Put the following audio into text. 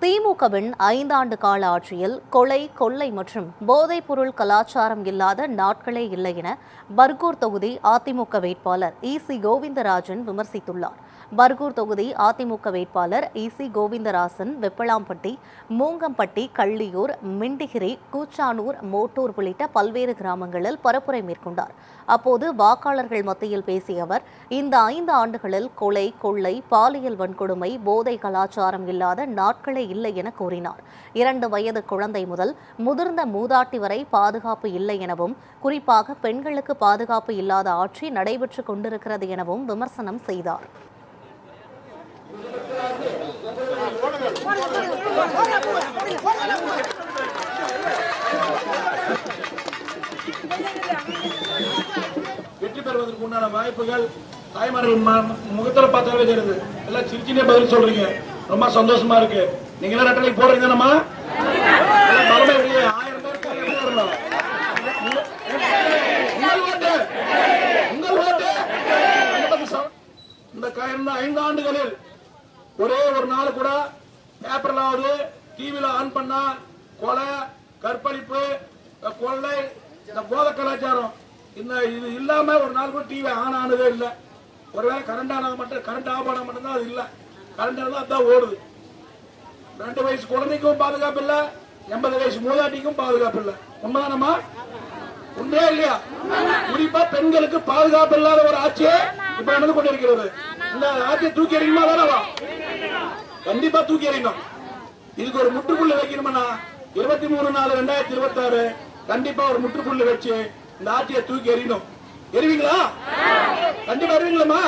திமுகவின் 5 ஆண்டு கால ஆட்சியில் கொலை, கொள்ளை மற்றும் போதைப்பொருள் கலாச்சாரம் இல்லாத நாட்களே இல்லை என பர்கூர் தொகுதி அதிமுக வேட்பாளர் இ.சி. கோவிந்தராஜன் விமர்சித்துள்ளார். பர்கூர் தொகுதி அதிமுக வேட்பாளர் இ.சி. கோவிந்தராசன் வெப்பலாம்பட்டி, மூங்கம்பட்டி, கள்ளியூர், மிண்டிகிரி, கூச்சானூர், மோட்டூர் உள்ளிட்ட பல்வேறு கிராமங்களில் பரப்புரை மேற்கொண்டார். அப்போது வாக்காளர்கள் மத்தியில் பேசிய அவர், இந்த 5 ஆண்டுகளில் கொலை, கொள்ளை, பாலியல் வன்கொடுமை, போதை கலாச்சாரம் இல்லாத நாட்களே இல்லை என கூறினார். 2 வயது குழந்தை முதல் முதிர்ந்த மூதாட்டி வரை பாதுகாப்பு இல்லை எனவும், குறிப்பாக பெண்களுக்கு பாதுகாப்பு இல்லாத ஆட்சி நடைபெற்றுக் கொண்டிருக்கிறது எனவும் விமர்சனம் செய்தார். வெற்றி பெறுவதற்கு உண்டான வாய்ப்புகள் தாய்மார்கள் முகத்துல பார்த்தாவே தெரியுது. எல்லாம் சிரிச்சுனே பதில் சொல்றீங்க, ரொம்ப சந்தோஷமா இருக்கு. நீங்க எல்லாம் ரெட்டலை போடுறீங்க. நம்ம 1000 பேர் வரலாம். உங்கள் ஓட்டு இந்த 5 ஆண்டுகளில் ஒரே ஒரு நாள் கூட பேப்பர்லாவது டிவியில ஆன் பண்ணா கொலை, கற்பழிப்பு, கொள்ளை, இந்த போதை கலாச்சாரம் இது இல்லாம ஒரு நாள் கூட டிவி ஆன் ஆனதே இல்லை. ஒருவேளை கரண்ட் ஆனது மட்டும், கரண்ட் ஆஃப் ஆன மட்டும்தான் அது இல்லை. கரண்ட் ஆனது அதான் ஓடுது. 2 வயசு குழந்தைக்கும் பாதுகாப்பு இல்லை, 80 வயசு மூதாட்டிக்கும் பாதுகாப்பு இல்லை. உண்மைதானமா? உண்மையா இல்லையா? குறிப்பா பெண்களுக்கு பாதுகாப்பு இல்லாத ஒரு ஆட்சியை இப்ப நடந்து கொண்டிருக்கிறது. இந்த ஆட்சியை தூக்கி எறியுமா தானவா? கண்டிப்பா தூக்கி எறியணும். இதுக்கு ஒரு முற்றுப்புள்ளி வைக்கணும்னா 23/4/2026 கண்டிப்பா ஒரு முற்றுப்புள்ளி வச்சு இந்த ஆட்சியை தூக்கி எறியணும். எறிவீங்களா? கண்டிப்பா எறிவீங்களா?